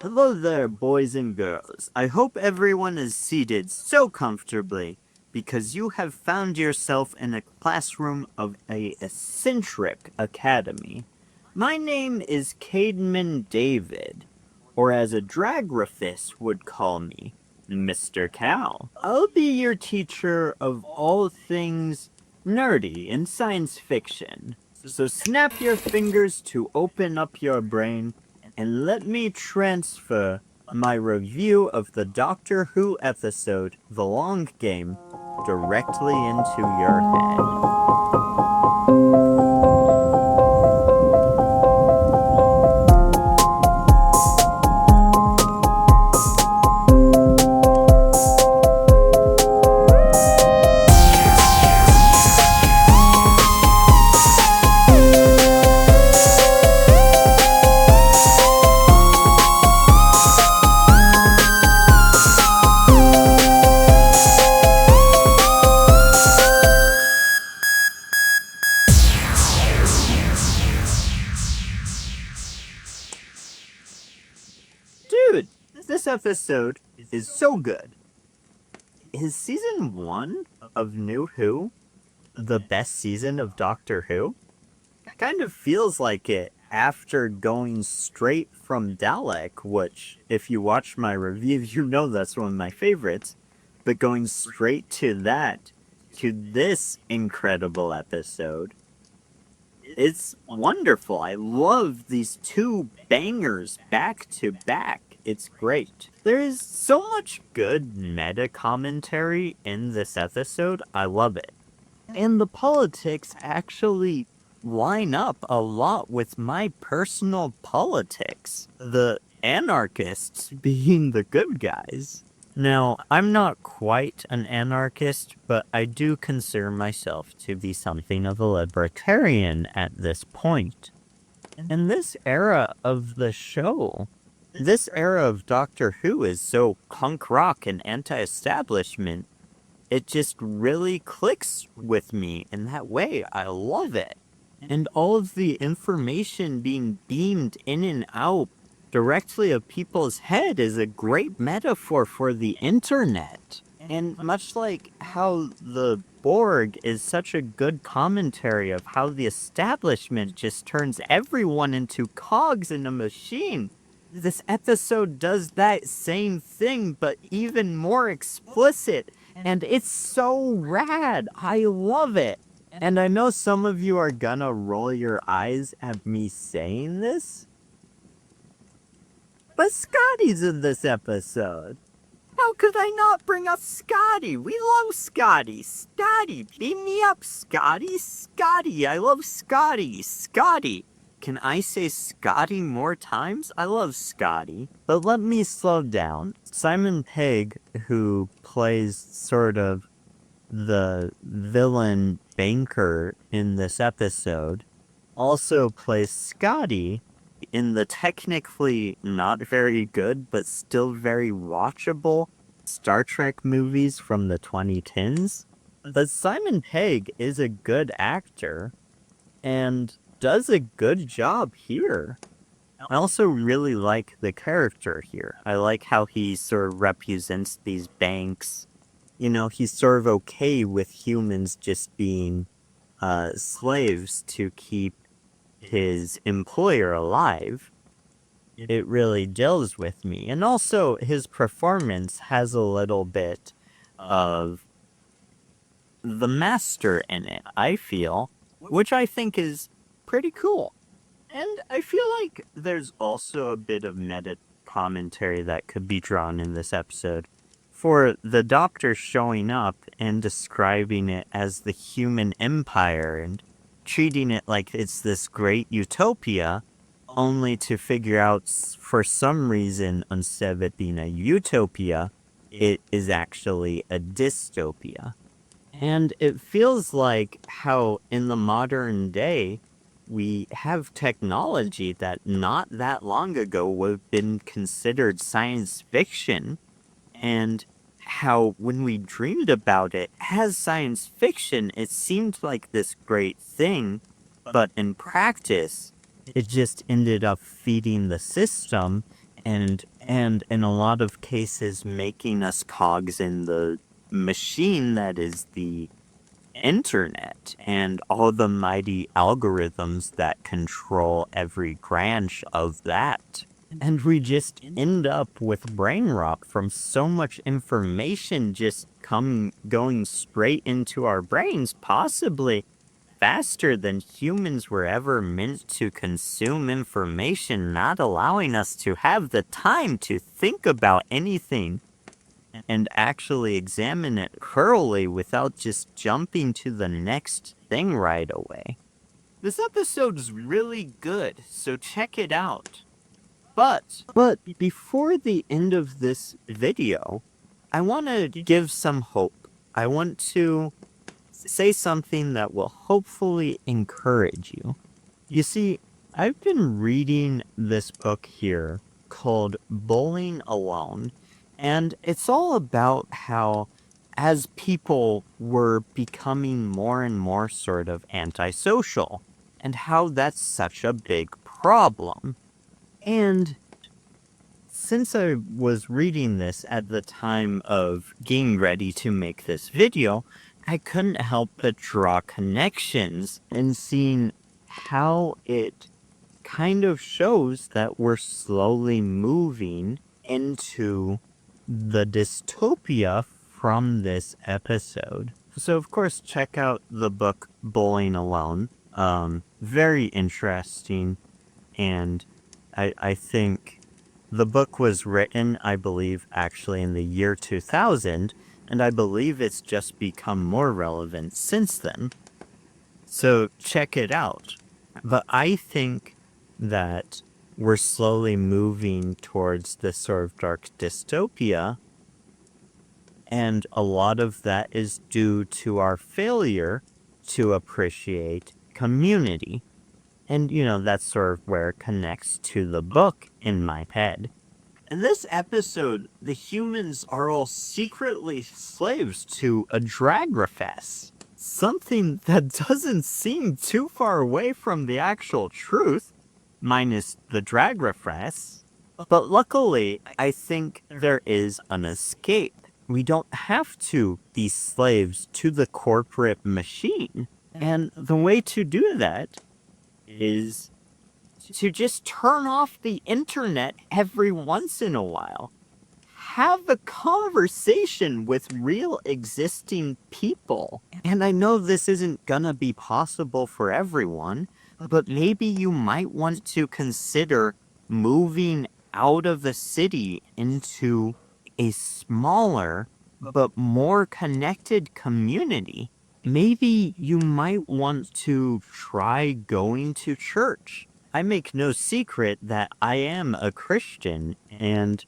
Hello there, boys and girls. I hope everyone is seated so comfortably because you have found yourself in a classroom of a eccentric academy. My name is Cademan David, or as a dragraphist would call me, Mr. Cal. I'll be your teacher of all things nerdy in science fiction. So snap your fingers to open up your brain and let me transfer my review of the Doctor Who episode, The Long Game, directly into your head. Dude, this episode is so good. Is season 1 of New Who the best season of Doctor Who? Kind of feels like it after going straight from Dalek, which, if you watch my review, you know that's one of my favorites. But going straight to that, to this incredible episode, it's wonderful. I love these two bangers back to back. It's great. There is so much good meta commentary in this episode. I love it. And the politics actually line up a lot with my personal politics. The anarchists being the good guys. Now, I'm not quite an anarchist, but I do consider myself to be something of a libertarian at this point. And this era of the show, this era of Doctor Who is so punk rock and anti-establishment, it just really clicks with me in that way. I love it. And all of the information being beamed in and out directly of people's head is a great metaphor for the internet. And much like how the Borg is such a good commentary of how the establishment just turns everyone into cogs in a machine, this episode does that same thing, but even more explicit. And it's so rad. I love it. And I know some of you are gonna roll your eyes at me saying this, but Scotty's in this episode. How could I not bring up Scotty? We love Scotty. Scotty, beam me up, Scotty. Scotty, I love Scotty. Scotty. Can I say Scotty more times? I love Scotty. But let me slow down. Simon Pegg, who plays sort of the villain banker in this episode, also plays Scotty in the technically not very good but still very watchable Star Trek movies from the 2010s. But Simon Pegg is a good actor and does a good job here. I also really like the character here. I like how he sort of represents these banks. You know, he's sort of okay with humans just being slaves to keep his employer alive. It really gels with me. And also, his performance has a little bit of the master in it, I feel, which I think is pretty cool. And I feel like there's also a bit of meta commentary that could be drawn in this episode. For the Doctor showing up and describing it as the human empire and treating it like it's this great utopia, only to figure out for some reason, instead of it being a utopia, it is actually a dystopia. And it feels like how in the modern day, we have technology that not that long ago would have been considered science fiction, and how when we dreamed about it as science fiction, it seemed like this great thing, but in practice, it just ended up feeding the system and and in a lot of cases making us cogs in the machine that is the internet and all the mighty algorithms that control every branch of that. And we just end up with brain rot from so much information just going straight into our brains, possibly faster than humans were ever meant to consume information, not allowing us to have the time to think about anything and actually examine it thoroughly without just jumping to the next thing right away. This episode's really good, so check it out. But before the end of this video, I want to give some hope. I want to say something that will hopefully encourage you. You see, I've been reading this book here called Bowling Alone, and it's all about how as people were becoming more and more sort of antisocial, and how that's such a big problem. And since I was reading this at the time of getting ready to make this video, I couldn't help but draw connections and seeing how it kind of shows that we're slowly moving into the dystopia from this episode. So of course, check out the book Bowling Alone. Very interesting, and I think the book was written, I believe, actually in the year 2000, and I believe it's just become more relevant since then. So check it out. But I think that we're slowly moving towards this sort of dark dystopia, and a lot of that is due to our failure to appreciate community. And, that's sort of where it connects to the book in my head. In this episode, the humans are all secretly slaves to a dragrafess. Something that doesn't seem too far away from the actual truth, minus the dragrafess. But luckily, I think there is an escape. We don't have to be slaves to the corporate machine. And the way to do that is to just turn off the internet every once in a while. Have a conversation with real existing people. And I know this isn't gonna be possible for everyone, but maybe you might want to consider moving out of the city into a smaller but more connected community. Maybe you might want to try going to church. I make no secret that I am a Christian, and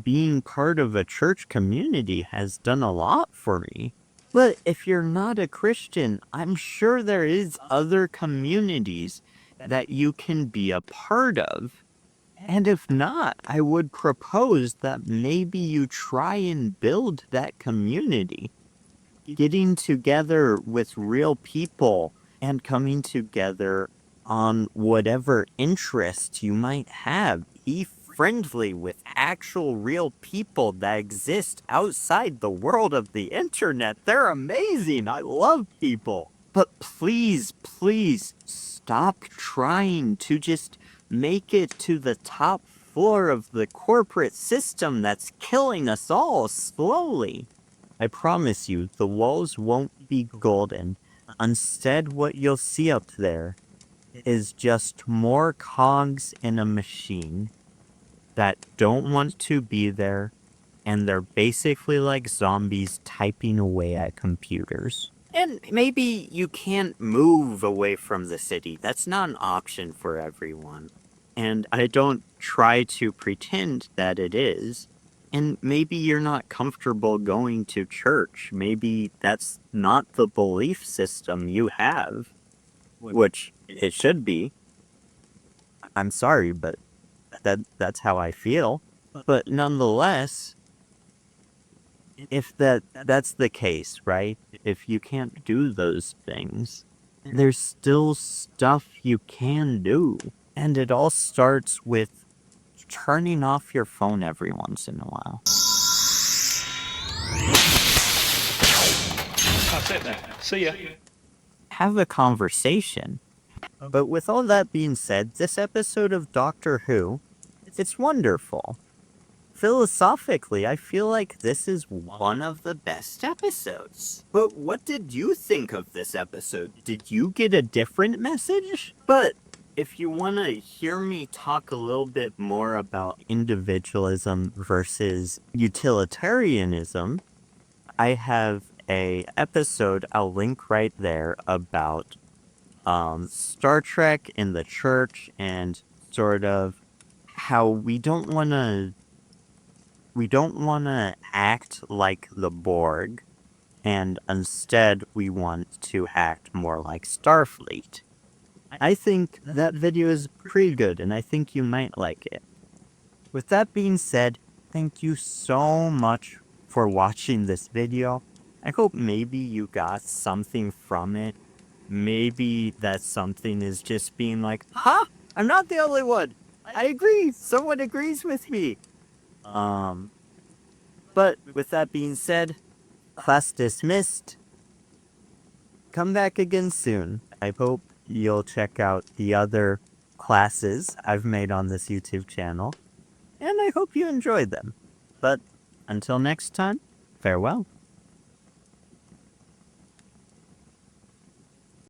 being part of a church community has done a lot for me. But if you're not a Christian, I'm sure there is other communities that you can be a part of. And if not, I would propose that maybe you try and build that community. Getting together with real people and coming together on whatever interest you might have. Be friendly with actual real people that exist outside the world of the internet. They're amazing. I love people. But please, please stop trying to just make it to the top floor of the corporate system that's killing us all slowly. I promise you, the walls won't be golden. Instead, what you'll see up there is just more cogs in a machine that don't want to be there, and they're basically like zombies typing away at computers. And maybe you can't move away from the city. That's not an option for everyone. And I don't try to pretend that it is. And maybe you're not comfortable going to church. Maybe that's not the belief system you have, which it should be. I'm sorry, but that's how I feel. But nonetheless, if that's the case, right? If you can't do those things, there's still stuff you can do. And it all starts with turning off your phone every once in a while. That's it then. See ya. Have a conversation. But with all that being said, this episode of Doctor Who, it's wonderful. Philosophically, I feel like this is one of the best episodes. But what did you think of this episode? Did you get a different message? But if you want to hear me talk a little bit more about individualism versus utilitarianism, I have a episode I'll link right there about Star Trek in the church and sort of how we don't want to act like the Borg, and instead we want to act more like Starfleet. I think that video is pretty good, and I think you might like it. With that being said, thank you so much for watching this video. I hope maybe you got something from it. Maybe that something is just being like, huh? I'm not the only one. I agree. Someone agrees with me. But with that being said, class dismissed. Come back again soon. I hope you'll check out the other classes I've made on this YouTube channel, and I hope you enjoyed them. But until next time, farewell.